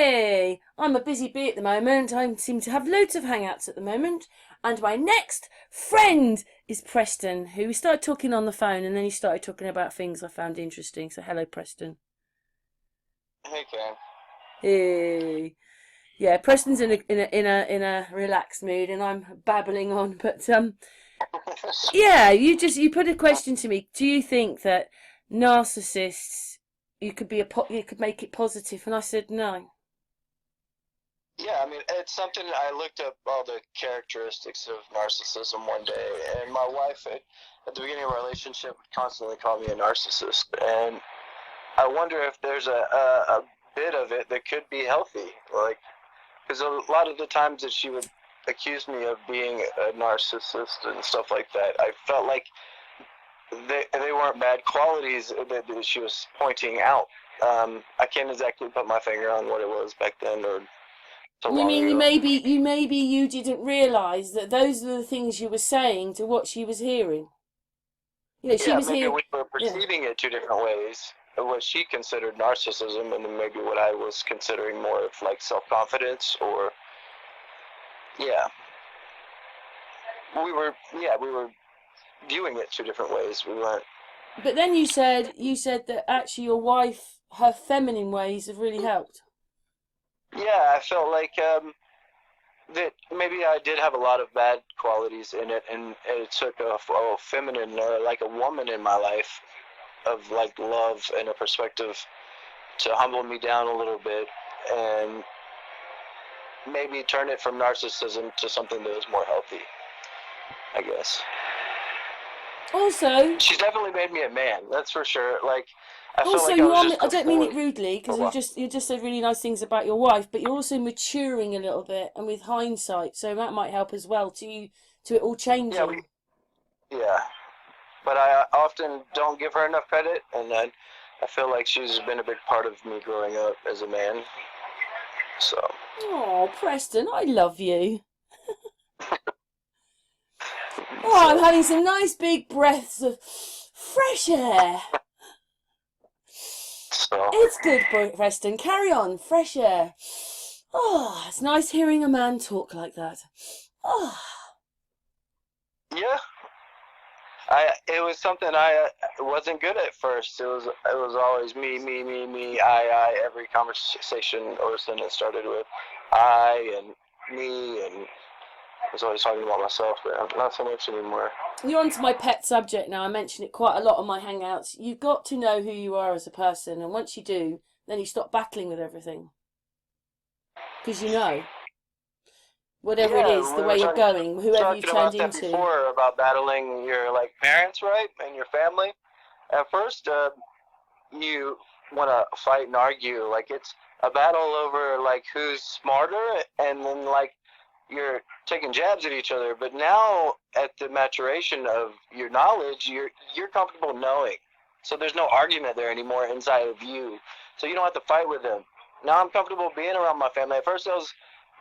Hey, I'm a busy bee at the moment. I seem to have loads of hangouts at the moment. And my next friend is Preston, who we started talking on the phone and then he started talking about things I found interesting. So hello, Preston. Hey, Karen. Hey. Yeah, Preston's in a relaxed mood and I'm babbling on. But yeah, you put a question to me. Do you think that narcissists you could make it positive? And I said no. Yeah, I mean, it's something I looked up all the characteristics of narcissism one day, and my wife, at the beginning of our relationship, would constantly call me a narcissist. And I wonder if there's a bit of it that could be healthy. Like, because a lot of the times that she would accuse me of being a narcissist and stuff like that, I felt like they weren't bad qualities that she was pointing out. I can't exactly put my finger on what it was back then or so You long mean ago. you didn't realise that those are the things you were saying to what she was hearing? You know, she Yeah, was maybe here. we were Yeah. perceiving it two different ways. What she considered narcissism, and then maybe what I was considering more of like self-confidence, or yeah, we were viewing it two different ways. We weren't. But then you said that actually your wife, her feminine ways have really helped. Yeah, I felt like that maybe I did have a lot of bad qualities in it, and it took a feminine, like a woman in my life, of like love and a perspective to humble me down a little bit and maybe turn it from narcissism to something that was more healthy, I guess. Also, She's definitely made me a man, that's for sure. Like, I felt also like I you was are. just I a don't mean boy it rudely for because a you while. just said really nice things about your wife, but you're also maturing a little bit, and with hindsight, so that might help as well to it all Yeah, changing. yeah. But I often don't give her enough credit, and I feel like she's been a big part of me growing up as a man. So, Oh, Preston, I love you. Oh, I'm so having some nice big breaths of fresh air. so It's good, Preston. Carry on, fresh air. Oh, it's nice hearing a man talk like that. Oh, yeah. I it was something I wasn't good at first. It was always me, me, me, me, I. Every conversation or sentence started with I and me, and I was always talking about myself, but not so much anymore. you're on to my pet subject now. I mention it quite a lot on my hangouts. You've got to know who you are as a person, and once you do, then you stop battling with everything because you know whatever it Yeah, is, the we way were you're going, whoever you've talking turned about that into. before about battling your like parents, right, and your family. At first, you want to fight and argue, like it's a battle over like who's smarter, and then like you're taking jabs at each other. But now, at the maturation of your knowledge, you're comfortable knowing, so there's no argument there anymore inside of you. So you don't have to fight with them. Now I'm comfortable being around my family. At first,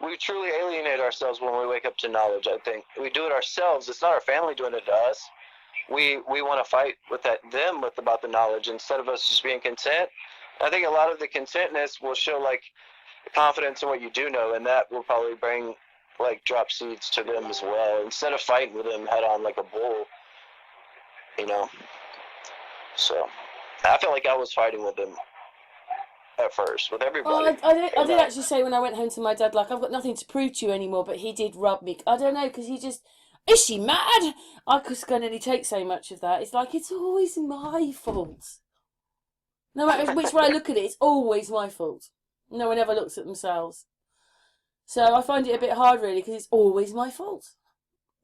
we truly alienate ourselves when we wake up to knowledge. I think we do it ourselves. It's not our family doing it to us. We want to fight with them with about the knowledge instead of us just being content. I think a lot of the contentness will show like confidence in what you do know, and that will probably bring like drop seeds to them as well. Instead of fighting with them head on like a bull, you know. So I felt like I was fighting with them at first with Oh, everybody, I and did actually say when I went home to my dad, like, I've got nothing to prove to you anymore, but he did rub me. I don't know, because he just, is she mad? I just can only take so much of that. It's like, it's always my fault. No matter which way I look at it, it's always my fault. No one ever looks at themselves. So I find it a bit hard, really, because it's always my fault.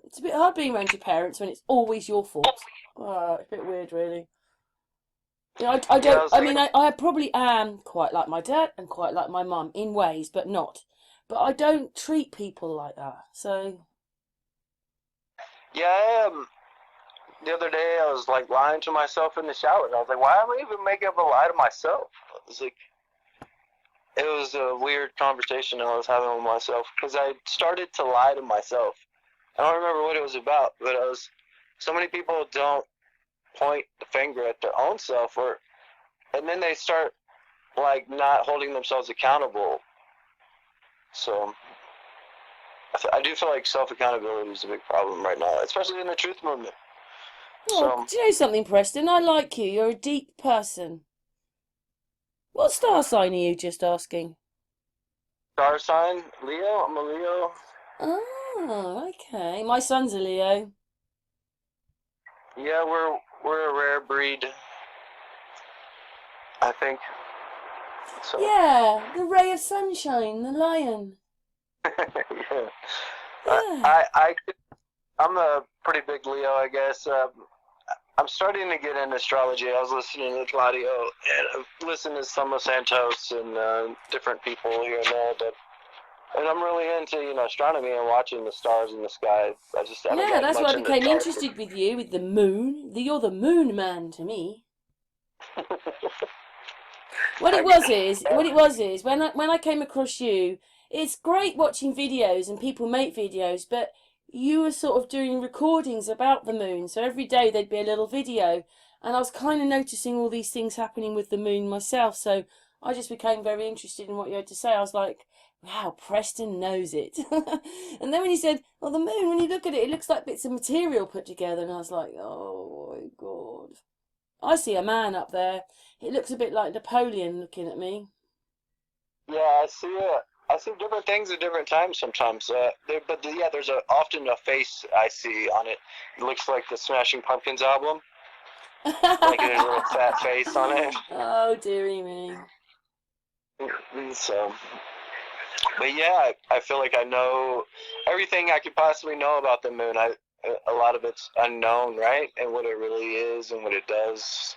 It's a bit hard being around your parents when it's always your fault. Oh, it's a bit weird, really. You know, I yeah, I don't. was I mean, thinking, I probably am quite like my dad and quite like my mum in ways, but not. But I don't treat people like that. So, yeah, I am. The other day I was like lying to myself in the shower. I was like, why am I even making up a lie to myself? It was like it was a weird conversation I was having with myself because I started to lie to myself. I don't remember what it was about, but I was so many people don't point the finger at their own self, or and then they start like not holding themselves accountable. So I do feel like self-accountability is a big problem right now, especially in the truth movement. Oh, So, do you know something, Preston? I like you. You're a deep person. What star sign are you, just asking? star sign, Leo. I'm a Leo. Oh, okay. My son's a Leo. Yeah, we're a rare breed, I think. So, Yeah, the ray of sunshine, the lion. yeah. Yeah. I'm a pretty big Leo, I guess. I'm starting to get into astrology. I was listening to Claudio, and I've listened to some of Santos and different people here and there. And I'm really into astronomy and watching the stars in the sky. I just haven't Yeah, gotten that's why I much into became tarot. interested with you, with the moon. You're the moon man to me. What it was is when I came across you, it's great watching videos and people make videos, but you were sort of doing recordings about the moon. So every day there'd be a little video, and I was kind of noticing all these things happening with the moon myself. So I just became very interested in what you had to say. I was like, wow, Preston knows it. And then when you said, well, the moon, when you look at it, it looks like bits of material put together, and I was like, oh my God. I see a man up there. It looks a bit like Napoleon looking at me. Yeah, I see different things at different times sometimes. Yeah, there's often a face I see on it. It looks like the Smashing Pumpkins album. Like there's a little fat face on it. Oh, dearie me. So, but yeah, I feel like I know everything I could possibly know about the moon. A lot of it's unknown, right? And what it really is and what it does.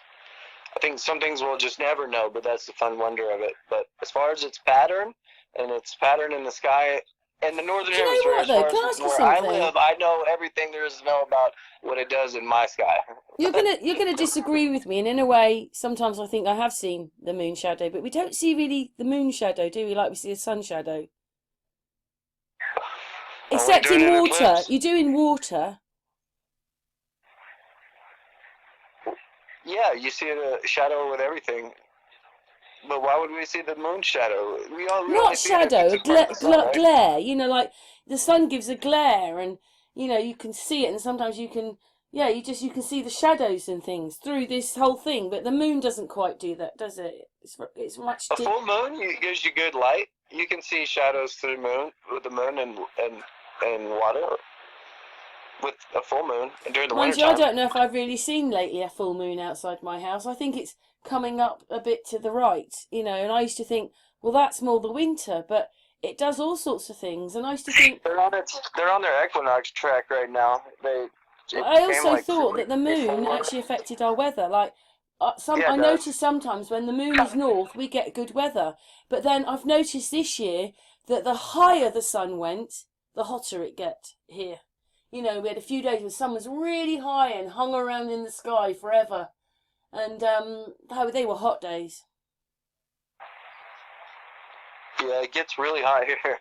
I think some things we'll just never know, but that's the fun wonder of it. But as far as its pattern and its pattern in the sky in the northern Do you know hemisphere, what as though? far Can as I ask you where I something? live, I know everything there is to know about what it does in my sky. You're gonna disagree with me, and in a way, sometimes I think I have seen the moon shadow, but we don't see really the moon shadow, do we? Like we see a sun shadow. Only Except during in an water. eclipse. You do in water. Yeah, you see a shadow with everything. But why would we see the moon shadow? We only Not see it if it's shadow, a in front of the sun, right? glare. You know, like the sun gives a glare, and you can see it, and sometimes you can, yeah, you can see the shadows and things through this whole thing. But the moon doesn't quite do that, does it? It's much A full moon gives you good light. You can see shadows through the moon with the moon and water with a full moon and during the Mind you, I wintertime. don't know if I've really seen lately a full moon outside my house. I think it's coming up a bit to the right, and I used to think, well, that's more the winter, but it does all sorts of things. And I used to think, They're on their equinox track right now. well, It I came also like thought week that the moon before. actually affected our weather. Like, Yeah, I it does. notice sometimes when the moon is north, we get good weather. But then I've noticed this year that the higher the sun went, the hotter it get here. We had a few days where the sun was really high and hung around in the sky forever, and they were hot days. Yeah, it gets really hot here.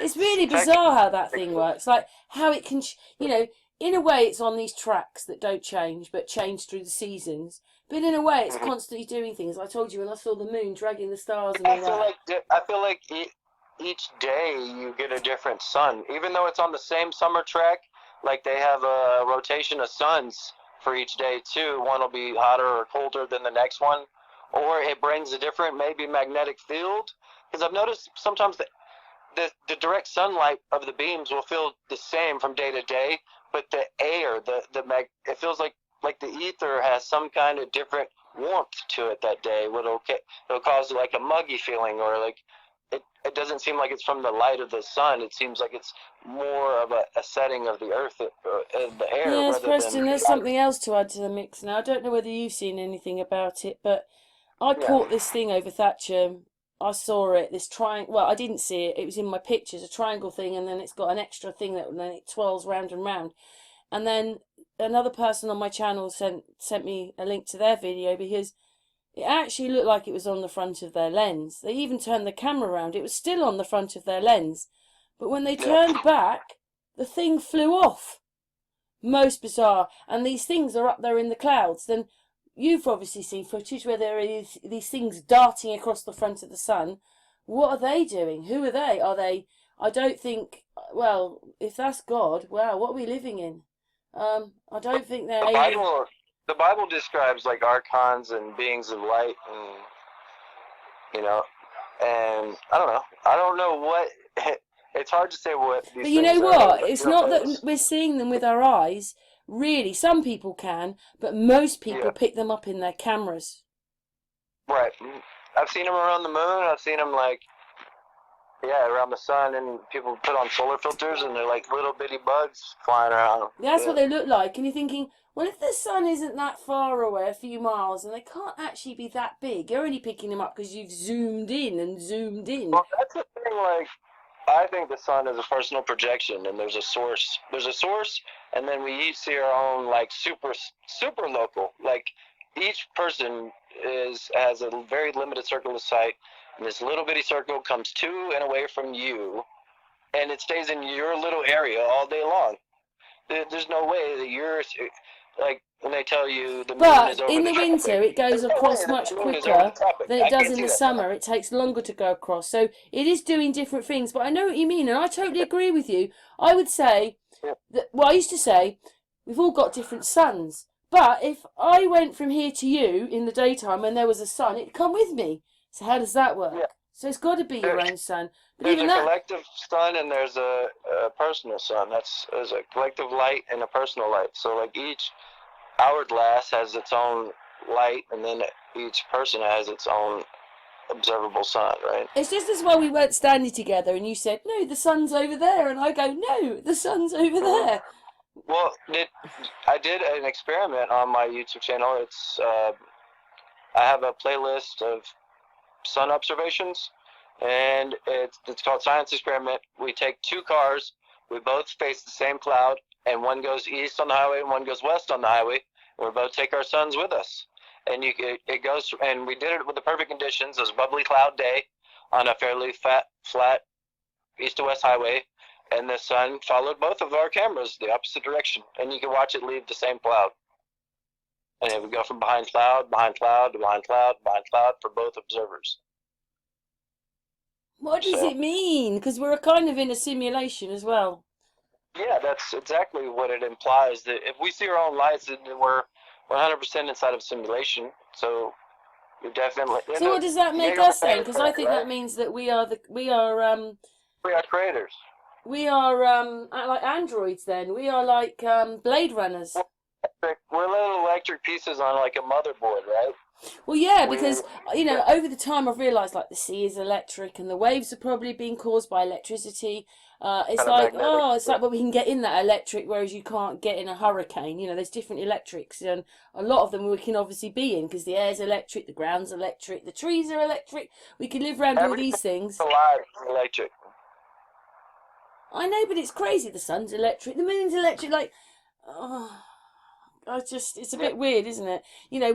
It's really Texas. bizarre how that thing works. Like how it can, in a way, it's on these tracks that don't change, but change through the seasons. But in a way, it's Mhm. constantly doing things. I told you when I saw the moon dragging the stars and all that. I feel like each day you get a different sun, even though it's on the same summer track. Like they have a rotation of suns for each day too. One will be hotter or colder than the next one, or it brings a different maybe magnetic field. Because I've noticed sometimes that the direct sunlight of the beams will feel the same from day to day, but the air, it feels like the ether has some kind of different warmth to it that day. It'll cause like a muggy feeling, or like it doesn't seem like it's from the light of the sun. It seems like it's more of a setting of the earth and the air Yes, rather than Preston, there's light. something else to add to the mix now. I don't know whether you've seen anything about it, but I Yeah. caught this thing over Thatcher. I saw it, this triangle. Well, I didn't see it. It was in my pictures, a triangle thing, and then it's got an extra thing that then it twirls round and round. And then another person on my channel sent me a link to their video because it actually looked like it was on the front of their lens. They even turned the camera around. It was still on the front of their lens. But when they Yeah. turned back, the thing flew off. Most bizarre. And these things are up there in the clouds. Then you've obviously seen footage where there are these things darting across the front of the sun. What are they doing? Who are they? Are they? I don't think. Well, if that's God, wow, what are we living in? I don't think they're The alien. Bible describes like archons and beings of light, and and I don't know what. It's hard to say what these But you know things are. what? Like, It's not that we're seeing them with our eyes. Really, some people can, but most people pick them up in their cameras. Right. I've seen them around the moon. I've seen them around the sun, and people put on solar filters, and they're like little bitty bugs flying around. That's what they look like, and you're thinking, well, if the sun isn't that far away, a few miles, and they can't actually be that big, you're only picking them up because you've zoomed in and zoomed in. Well, that's the thing. Like, I think the sun is a personal projection, and there's a source. There's a source, and then we each see our own like super local. Like, each person has a very limited circle of sight, and this little bitty circle comes to and away from you, and it stays in your little area all day long. There's no way that you're like when they tell you the moon is over in the winter, it goes across much quicker than it does in the summer. It takes longer to go across, so it is doing different things. But I know what you mean, and I totally agree with you. I would say that. Well, I used to say we've all got different suns. But if I went from here to you in the daytime and there was a sun, it'd come with me. So how does that work? Yeah. So it's got to be your own sun. But there's a collective sun and there's a personal sun. There's a collective light and a personal light. So like each hourglass has its own light, and then each person has its own observable sun, right? It's just as well we weren't standing together and you said, no, the sun's over there. And I go, no, the sun's over there. Well, I did an experiment on my YouTube channel. I have a playlist of sun observations, and it's called Science Experiment. We take two cars, we both face the same cloud, and one goes east on the highway and one goes west on the highway, and we both take our suns with us. And it goes, and we did it with the perfect conditions. It was a bubbly cloud day on a fairly flat east to west highway. And the sun followed both of our cameras the opposite direction, and you can watch it leave the same cloud. And it would go from behind cloud, behind cloud, to behind cloud, behind cloud for both observers. What does it mean? Because we're kind of in a simulation as well. Yeah, that's exactly what it implies. That if we see our own lights, then we're 100% inside of simulation. So you're definitely. So what does that make us then? Because I think that means that we are creators. We are like androids then. We are like Blade Runners. We're little electric pieces on like a motherboard, right? Well, yeah, because, over the time I've realised like the sea is electric and the waves are probably being caused by electricity. It's like, but we can get in that electric, whereas you can't get in a hurricane. There's different electrics, and a lot of them we can obviously be in because the air's electric, the ground's electric, the trees are electric. We can live around all these things. Alive is electric. I know, but it's crazy. The sun's electric, the moon's electric. Like, it's a bit weird, isn't it?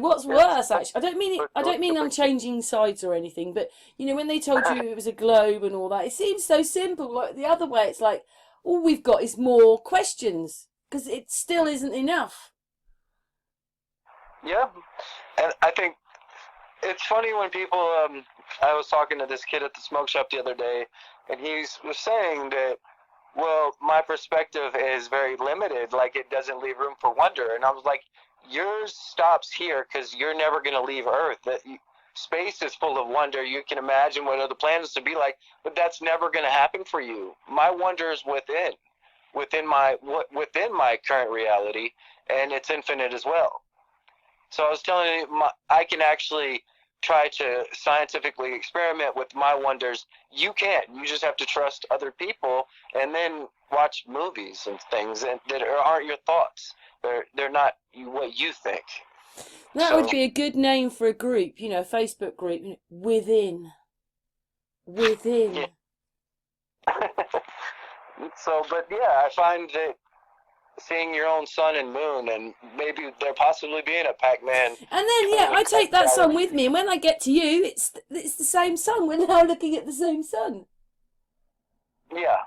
What's worse? Actually, I don't mean I'm changing sides or anything. But when they told you it was a globe and all that, it seems so simple. Like the other way, it's like all we've got is more questions because it still isn't enough. Yeah, and I think it's funny when people. I was talking to this kid at the smoke shop the other day, and he was saying that. Well, my perspective is very limited. Like, it doesn't leave room for wonder. And I was like, yours stops here because you're never going to leave Earth. Space is full of wonder. You can imagine what other planets would be like, but that's never going to happen for you. My wonder is within my current reality, and it's infinite as well. So I was telling you, I can actually try to scientifically experiment with my wonders. You can't. You just have to trust other people and then watch movies and things that aren't your thoughts. They're not what you think. That would be a good name for a group, a Facebook group. Within. Yeah. But yeah, I find that seeing your own sun and moon, and maybe there possibly being a Pac-Man. And then, I take that sun with me, and when I get to you, it's the same sun. We're now looking at the same sun. Yeah.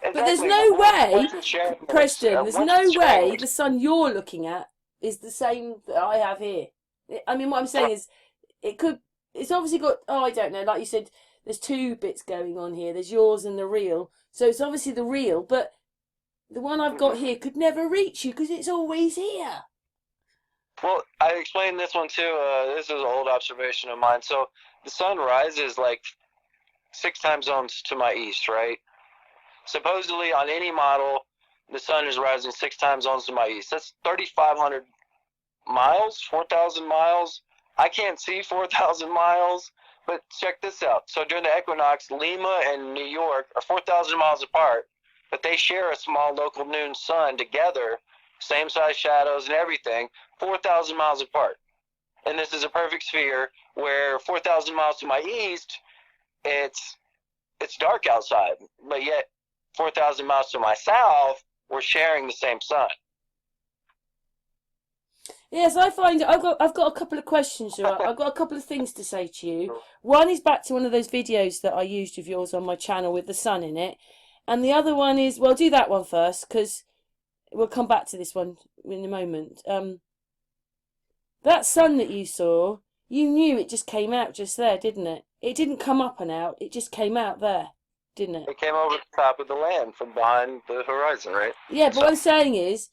Exactly. But there's no way, Preston, there's no way the sun you're looking at is the same that I have here. I mean, what I'm saying is, it's obviously got, I don't know, like you said, there's two bits going on here. There's yours and the real. So it's obviously the real, but the one I've got here could never reach you because it's always here. Well, I explained this one too. This is an old observation of mine. So the sun rises like 6 time zones to my east, right? Supposedly on any model, the sun is rising 6 time zones to my east. That's 3,500 miles, 4,000 miles. I can't see 4,000 miles, but check this out. So during the equinox, Lima and New York are 4,000 miles apart, but they share a small local noon sun together, same size shadows and everything, 4,000 miles apart. And this is a perfect sphere where 4,000 miles to my east, it's dark outside, but yet 4,000 miles to my south, we're sharing the same sun. Yes, I find I've got a couple of questions. Right? I've got a couple of things to say to you. One is back to one of those videos that I used of yours on my channel with the sun in it, and the other one is, well, do that one first because we'll come back to this one in a moment. That sun that you saw, you knew it just came out just there, didn't it? It didn't come up and out. It just came out there, didn't it? It came over the top of the land from behind the horizon, right? Yeah, but what I'm saying is,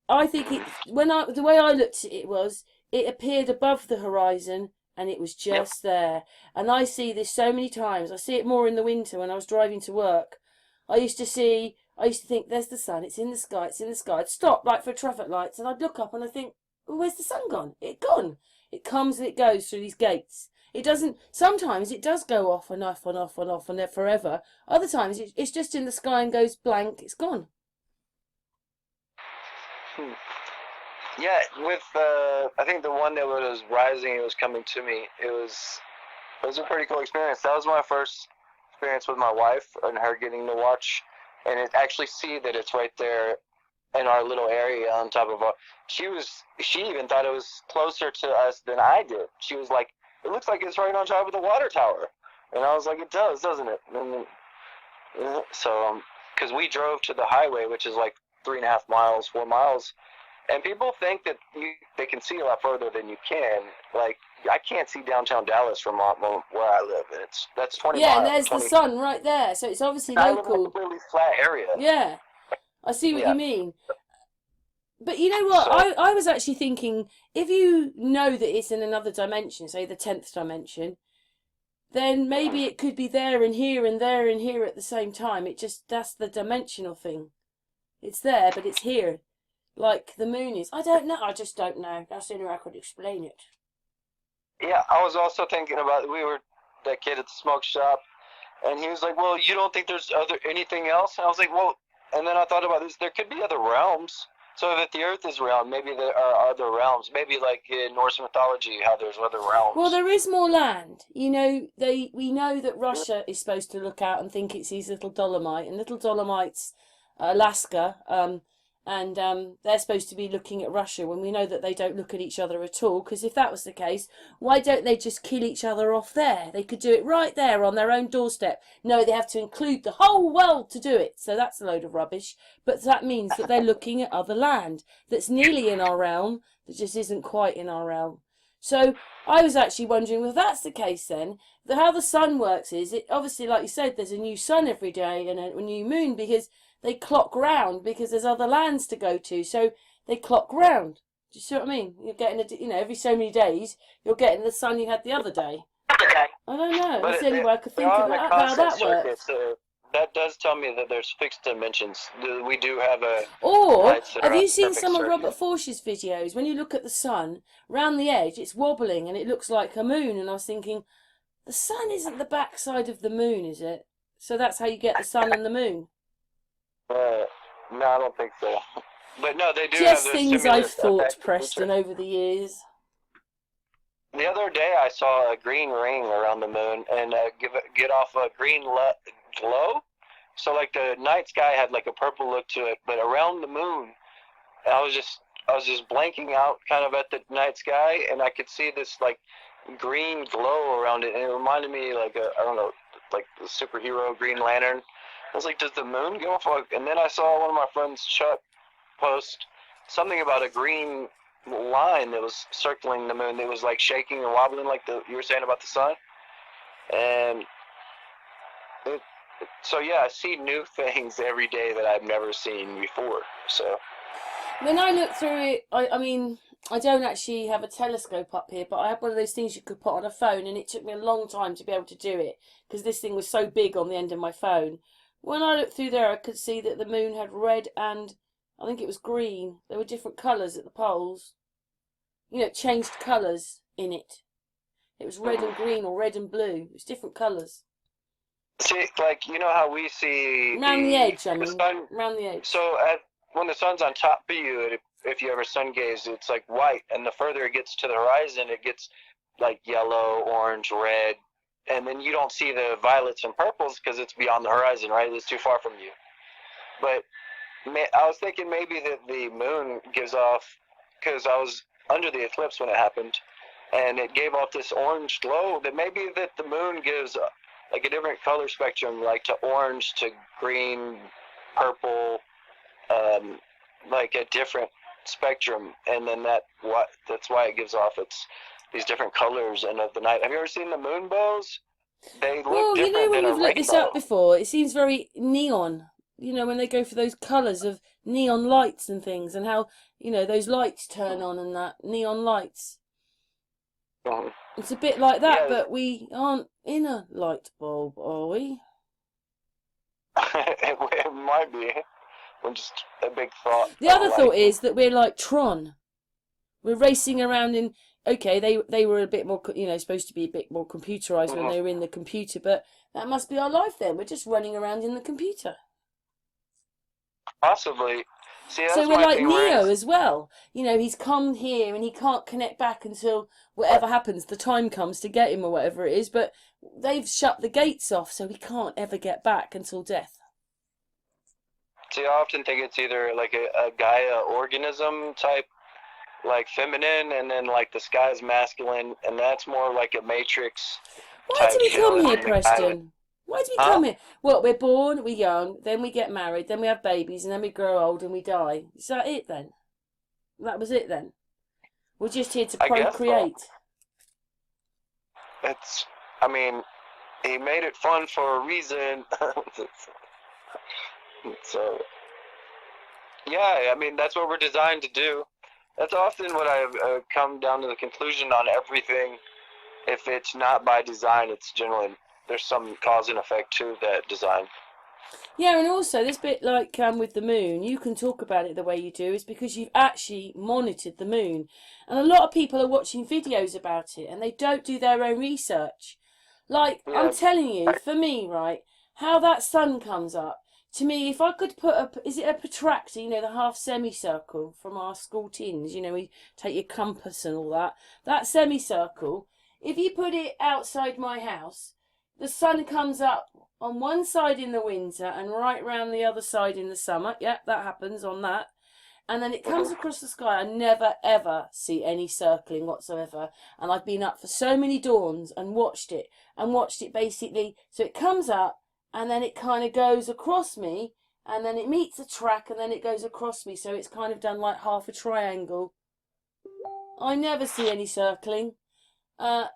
I think the way I looked at it was, it appeared above the horizon and it was just there. And I see this so many times. I see it more in the winter when I was driving to work. I used to think, there's the sun, it's in the sky, it's in the sky. I'd stop like for traffic lights and I'd look up and I think, oh, where's the sun gone? It gone. It comes and it goes through these gates. It doesn't, sometimes it does go off and off and off and off and there forever. Other times it's just in the sky and goes blank, it's gone. Yeah, with I think the one that was rising, it was coming to me. It was a pretty cool experience. That was my first experience with my wife and her getting to watch and actually see that it's right there in our little area on top of our. She even thought it was closer to us than I did. She was like, it looks like it's right on top of the water tower, and I was like, it does, doesn't it? And so because we drove to the highway, which is like 3.5 miles, 4 miles. And people think that they can see a lot further than you can. Like, I can't see downtown Dallas from where I live. And that's 20 miles. Yeah, and there's the sun right there. So it's obviously local. I live in a completely flat area. Yeah, I see what you mean. But you know what? So, I was actually thinking, if you know that it's in another dimension, say the 10th dimension, then maybe it could be there and here and there and here at the same time. That's the dimensional thing. It's there, but it's here. Like the moon is. I don't know. I just don't know. That's the only way I could explain it. Yeah, I was also thinking about, that kid at the smoke shop, and he was like, well, you don't think there's anything else? And I was like, well, and then I thought about this, there could be other realms. So if the earth is round, maybe there are other realms. Maybe like in Norse mythology, how there's other realms. Well, there is more land. You know, we know that Russia is supposed to look out and think it's these little Dolomite, and little Dolomites, Alaska, and they're supposed to be looking at Russia when we know that they don't look at each other at all, because if that was the case, why don't they just kill each other off there? They could do it right there on their own doorstep. No, they have to include the whole world to do it, so that's a load of rubbish. But that means that they're looking at other land that's nearly in our realm, that just isn't quite in our realm. So I was actually wondering, well, if that's the case then, how the sun works is, it obviously, like you said, there's a new sun every day and a new moon, because they clock round, because there's other lands to go to, so they clock round. Do you see what I mean? You're getting, every so many days, you're getting the sun you had the other day. I don't know. That's the only way I could think of how that works. So that does tell me that there's fixed dimensions. We do have a... Or, have you seen some of Robert Forsh's videos? When you look at the sun, round the edge, it's wobbling, and it looks like a moon, and I was thinking, the sun isn't the backside of the moon, is it? So that's how you get the sun and the moon. No, I don't think so. But no, they do just have things I've thought, Preston, over the years. The other day I saw a green ring around the moon and get off a green glow. So like the night sky had like a purple look to it, but around the moon, I was just blanking out kind of at the night sky, and I could see this like green glow around it, and it reminded me like I don't know, like the superhero Green Lantern. I was like, does the moon go off? And then I saw one of my friends, Chuck, post something about a green line that was circling the moon that was like shaking and wobbling like you were saying about the sun. And it, so yeah, I see new things every day that I've never seen before. So When I look through it, I mean, I don't actually have a telescope up here, but I have one of those things you could put on a phone, and it took me a long time to be able to do it because this thing was so big on the end of my phone. When I looked through there, I could see that the moon had red and I think it was green. There were different colours at the poles. You know, it changed colours in it. It was red and green or red and blue. It was different colours. see, like you know how we see Round the edge, I the mean. sun. Round the edge. So when the sun's on top of you, if you ever sun gaze, it's like white, and the further it gets to the horizon, it gets like yellow, orange, red, and then you don't see the violets and purples because it's beyond the horizon, right? It's too far from you. But I was thinking maybe that the moon gives off, because I was under the eclipse when it happened, and it gave off this orange glow, that maybe that the moon gives like a different color spectrum, like to orange to green, purple, like a different spectrum, and then that's why it gives off these different colors and of the night. Have you ever seen the moon bows? They look Well, you know, different when than a we've looked this rainbow. up before, it seems very neon. You know, when they go for those colours of neon lights and things, and how, you know, those lights turn on and that, neon lights. Mhm. It's a bit like that, Yeah, but we aren't in a light bulb, are we? it might be. Just a big thought The of other light. thought is that we're like Tron. We're racing around in. Okay, they were a bit more, you know, supposed to be a bit more computerized when Mhm. they were in the computer, but that must be our life then. We're just running around in the computer. Possibly. See, So that's we're my like thing. Neo Whereas, as well. You know, he's come here and he can't connect back until whatever happens, the time comes to get him or whatever it is. But they've shut the gates off, so he can't ever get back until death. see, I often think it's either like a Gaia organism type, like feminine, and then like the sky's masculine, and that's more like a Matrix Why do type we come feeling. here, And the Gaia, Preston? Why do we huh? come here? Well, we're born, we're young, then we get married, then we have babies, and then we grow old and we die. Is that it then? That was it then? We're just here to I guess so. procreate. It's, I mean, he made it fun for a reason. So, yeah, I mean, that's what we're designed to do. That's often what I've come down to the conclusion on everything. If it's not by design, it's generally, there's some cause and effect to that design. Yeah, and also this bit like with the moon, you can talk about it the way you do is because you've actually monitored the moon, and a lot of people are watching videos about it and they don't do their own research. Like I'm Yeah, telling you, for me, right, how that sun comes up. To me, if I could put is it a protractor? You know, the half semicircle from our school tins. You know, we take your compass and all that. That semicircle. If you put it outside my house, the sun comes up on one side in the winter and right round the other side in the summer. Yep, that happens on that. And then it comes across the sky. I never ever see any circling whatsoever. And I've been up for so many dawns and watched it basically. So it comes up and then it kind of goes across me and then it meets a track and then it goes across me. So it's kind of done like half a triangle. I never see any circling. Uh,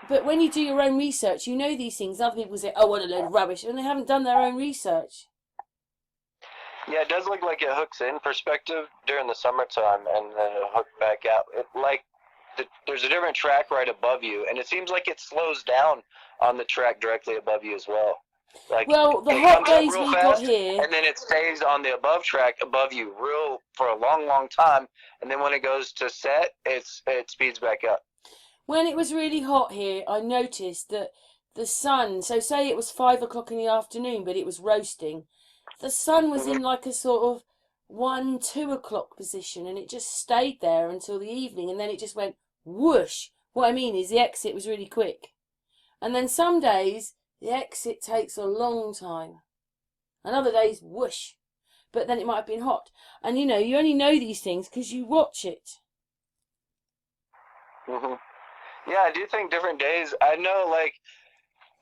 but when you do your own research, you know these things. Other people say, oh, what a load of rubbish. And they haven't done their own research. yeah, it does look like it hooks in perspective during the summertime and then it'll hook back out. There's a different track right above you, and it seems like it slows down on the track directly above you as well. Like Well, the it hot comes up days real we got fast, here. and then it stays on the above track above you real for a long, long time, and then when it goes to set, it speeds back up. When it was really hot here, I noticed that the sun, so say it was 5 o'clock in the afternoon, but it was roasting, the sun was in like a sort of 1, 2 o'clock position and it just stayed there until the evening and then it just went whoosh. What I mean is the exit was really quick. And then some days the exit takes a long time. And other days, whoosh. But then it might have been hot. And you know, you only know these things because you watch it. hmm Yeah, I do think different days. I know, like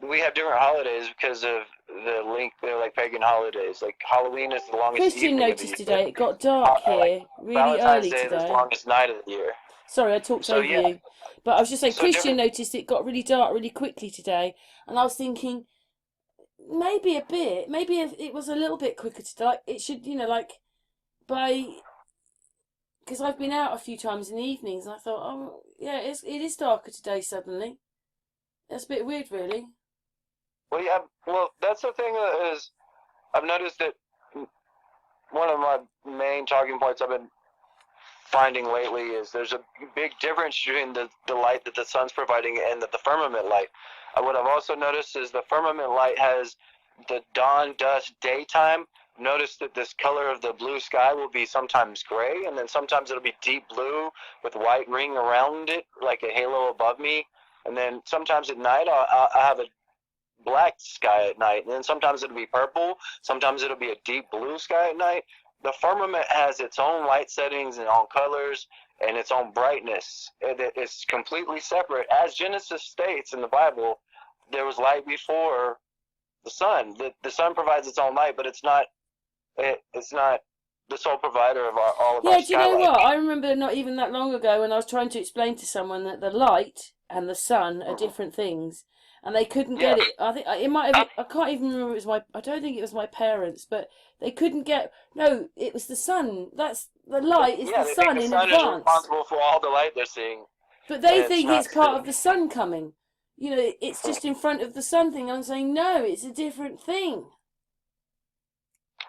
we have different holidays because of the link. They're like pagan holidays. Like Halloween is the longest Christian evening of the noticed year. today it got dark Like here really Valentine's early Day is the today. longest night of the year. Sorry, I talked So over yeah, you. But I was just saying, so Christian different. noticed it got really dark really quickly today. And I was thinking, maybe a bit, maybe if it was a little bit quicker today. Like, it should, like, by, because I've been out a few times in the evenings, and I thought, oh, yeah, it is darker today suddenly. That's a bit weird, really. Well, yeah. Well, that's the thing is, I've noticed that one of my main talking points I've been finding lately is there's a big difference between the light that the sun's providing and the firmament light. What I've also noticed is the firmament light has the dawn, dusk, daytime. Notice that this color of the blue sky will be sometimes gray, and then sometimes it'll be deep blue with white ring around it, like a halo above me. And then sometimes at night I'll have a black sky at night, and then sometimes it'll be purple, sometimes it'll be a deep blue sky at night. The firmament has its own light settings and own colors and its own brightness. It's completely separate. As Genesis states in the Bible, there was light before the sun. The sun provides its own light, but it's not the sole provider of all of our Yeah, do you know skylight. what? I remember not even that long ago when I was trying to explain to someone that the light and the sun are different things, and they couldn't Yeah, get it. I think it might have. I can't even remember. It was my. I don't think it was my parents, but they couldn't get. No, it was the sun. That's the light is yeah. the They think sun the in sun is advance, responsible for all the light they're seeing, but and they it's think not it's part true. of the sun coming. It's just in front of the sun thing. I'm saying no, it's a different thing.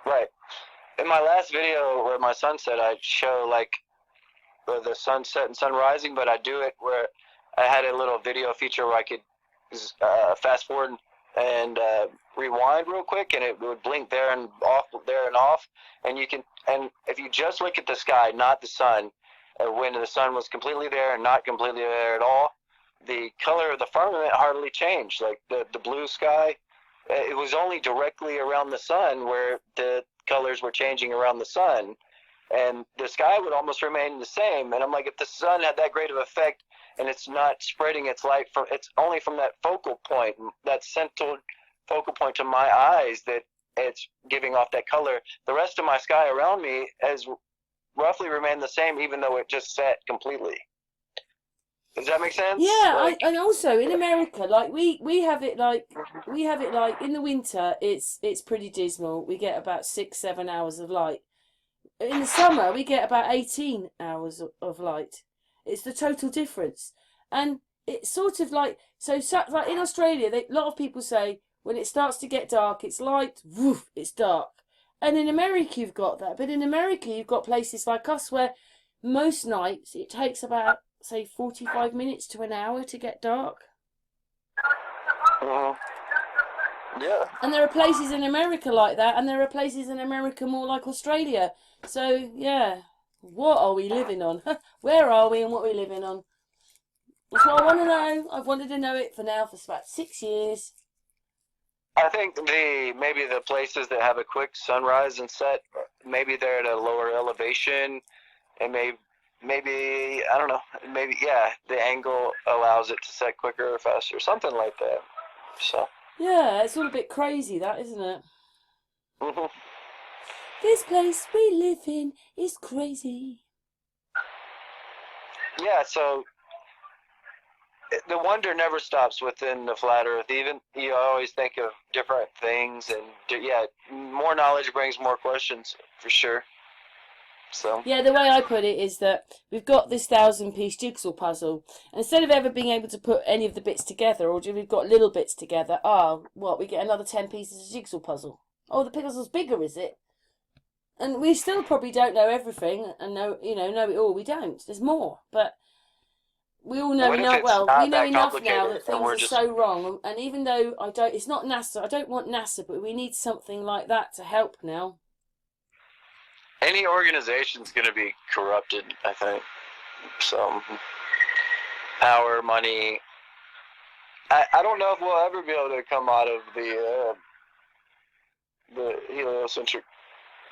Right. In my last video where my sunset, I show like the sunset and sun rising, but I do it where I had a little video feature where I could fast forward and rewind real quick, and it would blink there and off, and if you just look at the sky, not the sun, when the sun was completely there and not completely there at all, the color of the firmament hardly changed. Like the blue sky, it was only directly around the sun where the colors were changing around the sun, and the sky would almost remain the same. And I'm like, if the sun had that great of effect and it's not spreading its light it's only from that focal point, that central focal point to my eyes, that it's giving off that color. The rest of my sky around me has roughly remained the same, even though it just set completely. Does that make sense? Yeah, and also in America, like we have it like in the winter, it's pretty dismal. We get about 6-7 hours of light. In the summer, we get about 18 hours of light. It's the total difference, and it's sort of like like in Australia, a lot of people say when it starts to get dark, it's light, woof, it's dark. And in America, you've got that, but in America, you've got places like us where most nights it takes about say 45 minutes to an hour to get dark. Yeah. And there are places in America like that, and there are places in America more like Australia. So, yeah, what are we living on? Where are we and what are we living on? That's what I want to know. I've wanted to know it for about 6 years. I think maybe the places that have a quick sunrise and set, maybe they're at a lower elevation, and maybe I don't know, maybe the angle allows it to set quicker or faster, something like that. So. Yeah, it's all a bit crazy, that, isn't it? Mm-hmm. This place we live in is crazy. Yeah, so the wonder never stops within the flat earth. Even you always think of different things, and more knowledge brings more questions, for sure. So. Yeah, the way I put it is that we've got this 1,000-piece jigsaw puzzle. And instead of ever being able to put any of the bits together, or we've got little bits together, we get another 10 pieces of jigsaw puzzle. Oh, the puzzle's bigger, is it? And we still probably don't know everything and know it all. We don't. There's more. But we all know enough. Well, we know enough now that things are so wrong. And even though it's not NASA, I don't want NASA, but we need something like that to help now. Any organization's going to be corrupted, I think. So, power, money. I don't know if we'll ever be able to come out of the heliocentric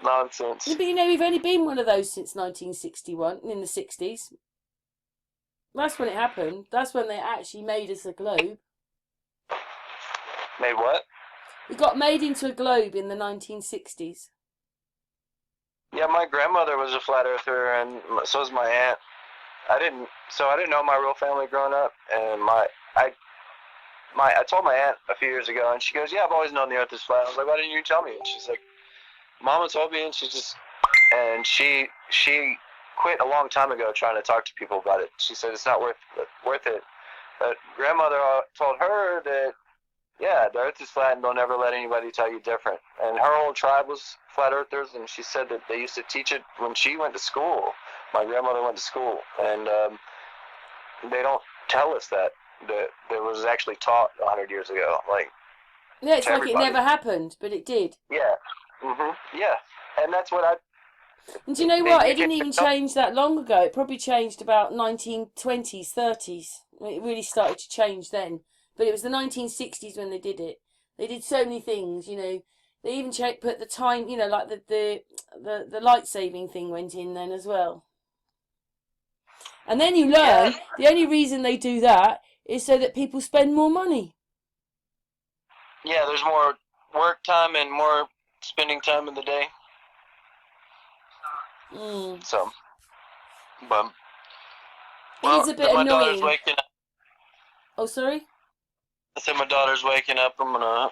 nonsense. Yeah, but we've only been one of those since 1961, in the 60s. That's when it happened. That's when they actually made us a globe. Made what? It got made into a globe in the 1960s. Yeah, my grandmother was a flat earther, and so was my aunt. I didn't know my real family growing up, and I told my aunt a few years ago, and she goes, "Yeah, I've always known the Earth is flat." I was like, "Why didn't you tell me?" And she's like, "Mama told me," and she quit a long time ago trying to talk to people about it. She said it's not worth it. But grandmother told her that, yeah, the Earth is flat, and don't ever let anybody tell you different. And her whole tribe was flat earthers, and she said that they used to teach it when she went to school. My grandmother went to school, and they don't tell us that was actually taught 100 years ago. Like, Yeah, it's like everybody. it never happened, but it did. Yeah. Yeah. And that's what And do you know what? It didn't even change that long ago. It probably changed about 1920s, 30s. It really started to change then. But it was the 1960s when they did it. They did so many things, you know. They even put the time, you know, like the light saving thing went in then as well. And then you learn the only reason they do that is so that people spend more money. Yeah, there's more work time and more spending time in the day. So, but it is a bit my annoying. Daughter's waking up. Oh, sorry? I said my daughter's waking up. I'm gonna.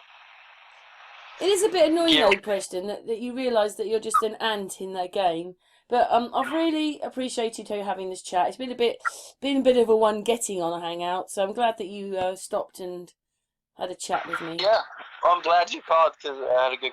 It is a bit annoying though, Preston, that you realise that you're just an ant in their game. But I've really appreciated you having this chat. It's been a bit of a one getting on a hangout, so I'm glad that you stopped and had a chat with me. Yeah, I'm glad you called because I had a good